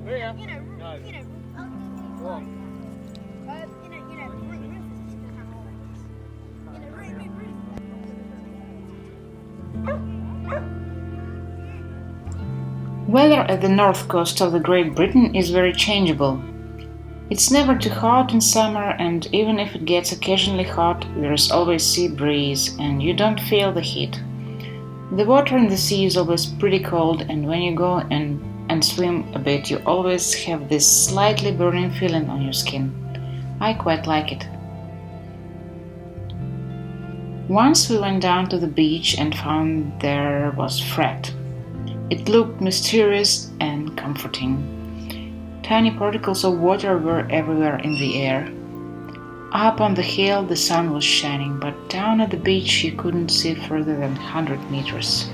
Weather at the north coast of the Great Britain is very changeable. It's never too hot in summer, and even if it gets occasionally hot, there is always sea breeze and you don't feel the heat. The water in the sea is always pretty cold, and when you go and swim a bit, you always have this slightly burning feeling on your skin. I quite like it. Once we went down to the beach and found there was Fred. It looked mysterious and comforting. Tiny particles of water were everywhere in the air. Up on the hill the sun was shining, but down at the beach you couldn't see further than 100 meters.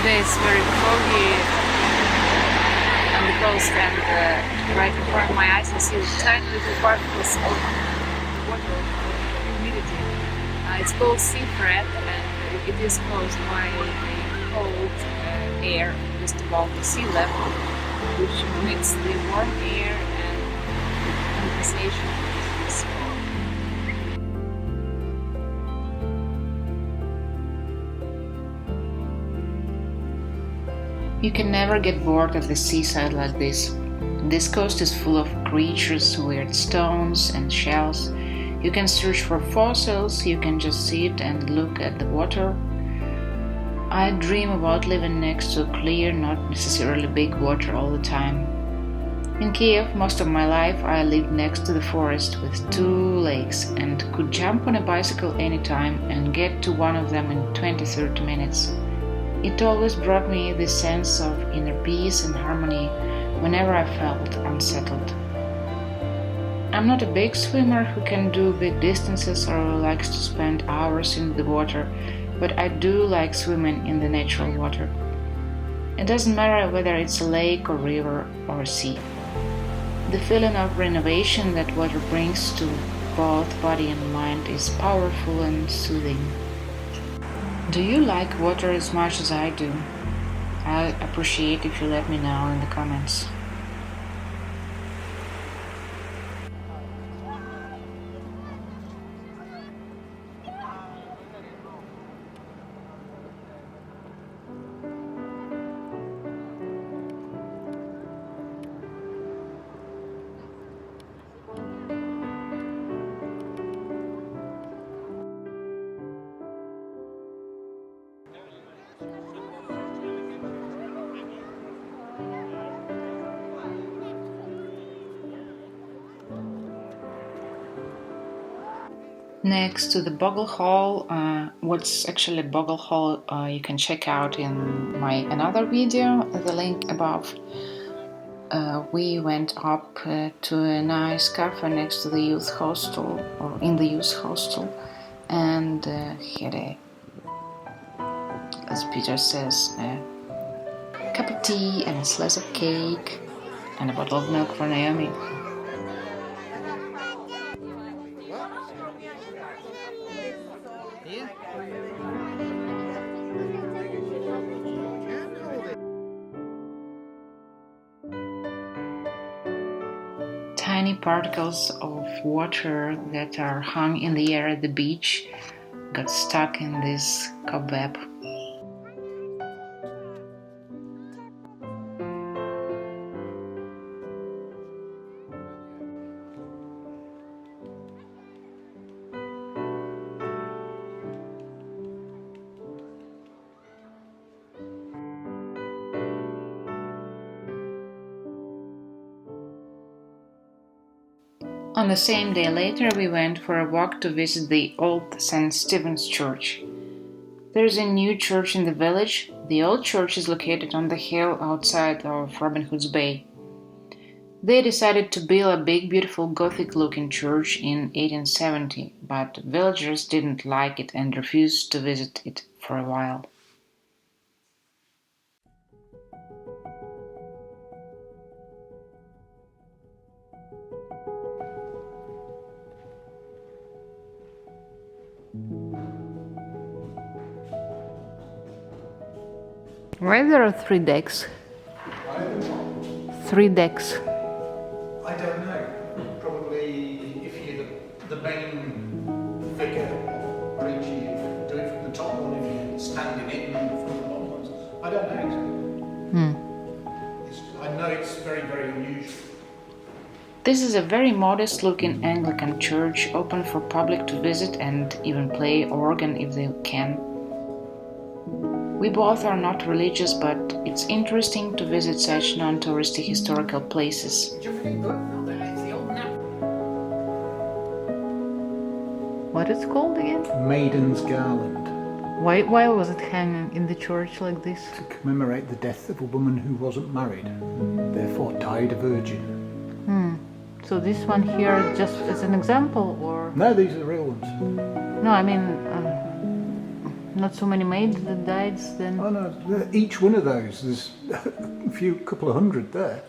Today it's very foggy on the coast, and right in front of my eyes I see tiny little particles of water, humidity. It's called sea fret, and it is caused by the cold air just above the sea level, which makes the warm air and condensation is small. You can never get bored of the seaside like this. This coast is full of creatures, weird stones and shells. You can search for fossils, you can just sit and look at the water. I dream about living next to clear, not necessarily big water all the time. In Kiev, most of my life I lived next to the forest with 2 lakes and could jump on a bicycle anytime and get to one of them in 20-30 minutes. It always brought me this sense of inner peace and harmony whenever I felt unsettled. I'm not a big swimmer who can do big distances or likes to spend hours in the water, but I do like swimming in the natural water. It doesn't matter whether it's a lake or river or sea. The feeling of renovation that water brings to both body and mind is powerful and soothing. Do you like water as much as I do? I'd appreciate if you let me know in the comments. Next to the Bogle Hall, what's actually Bogle Hall you can check out in my another video, the link above. We went up to a nice cafe next to the youth hostel, or in the youth hostel, and had a, as Peter says, a cup of tea and a slice of cake and a bottle of milk for Naomi. Tiny particles of water that are hung in the air at the beach got stuck in this cobweb. On the same day later, we went for a walk to visit the old St. Stephen's Church. There's a new church in the village. The old church is located on the hill outside of Robin Hood's Bay. They decided to build a big, beautiful Gothic-looking church in 1870, but villagers didn't like it and refused to visit it for a while. Why there are three decks? Three decks. I don't know. Probably if you're the main figure or preacher, you do it from the top one. If you're standing it and from the bottom ones. I don't know exactly. I know it's very, very unusual. This is a very modest-looking Anglican church, open for public to visit and even play organ if they can. We both are not religious, but it's interesting to visit such non-touristy historical places. What is it called again? Maiden's Garland. Why was it hanging in the church like this? To commemorate the death of a woman who wasn't married, and therefore died a virgin. So this one here just as an example, or? No, these are the real ones. No, I mean, not so many maids that died then. Oh no, each one of those, there's a couple of hundred there.